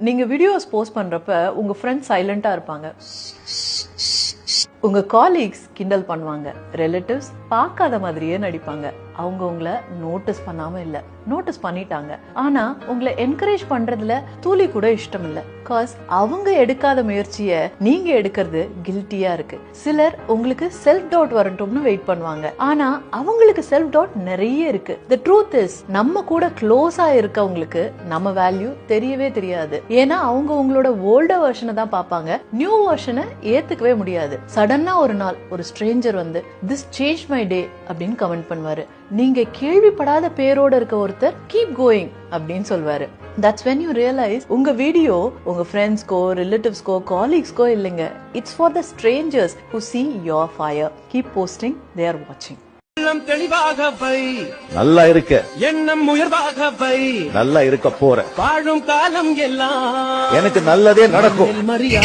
நீங்க videos post பண்றப்ப உங்க ஃப்ரெண்ட்ஸ் சைலண்டா இருப்பாங்க, உங்க காலீக்ஸ் கிண்டல் பண்ணுவாங்க, ரிலேட்டிவ்ஸ் பார்க்காத மாதிரியே நடிப்பாங்க. அவங்க உங்களை நோட்டீஸ் பண்ணாம இல்ல, நோட்டீஸ் பண்ணிட்டாங்க. ஆனா உங்களை என்கரேஜ் பண்றதுல துளி கூட இஷ்டம் இல்ல. காஸ் அவங்க எடுக்காத முயற்சிய நீங்க எடுக்கிறது கில்ட்டியா இருக்கு. சிலர் உங்களுக்கு செல்ஃப் டவுட் வரட்டும்னு வெயிட் பண்ணுவாங்க, ஆனா அவங்களுக்கு செல்ஃப் டவுட் நிறைய இருக்கு. தி ட்ரூத் இஸ், நம்ம கூட க்ளோஸா இருக்கவங்களுக்கு நம்ம வேல்யூ தெரியவே தெரியாது. ஏன்னா அவங்க உங்களோட ஓல்டர் வெர்ஷனை தான் பார்ப்பாங்க, நியூ வெர்ஷனை ஏத்துக்கவே முடியாது. சடனா ஒரு நாள் ஒரு ஸ்ட்ரேஞ்சர் வந்து திஸ் சேஞ்ச் மை டே அப்படின்னு கமெண்ட் பண்ணுவாரு. நீங்க கேள்விப்படாத பேரோட இருக்க ஒருத்தர் கீப் கோயிங் அப்படின்னு சொல்வாரு. That's when you realize உங்க வீடியோ உங்க ஃப்ரெண்ட்ஸ்க்கோ, ரிலேட்டிவ்ஸ்க்கோ, காலீக்ஸ்க்கோ இல்லைங்க. It's for the strangers who see your fire. Keep posting, they are watching. எண்ணம் தெளிவாக வை, நல்லா இருக்க, எண்ணம் உயர்வாக வை, நல்லா இருக்க போற, வாழும் காலம் எல்லாம் எனக்கு நல்லதே நடக்கும். மரியா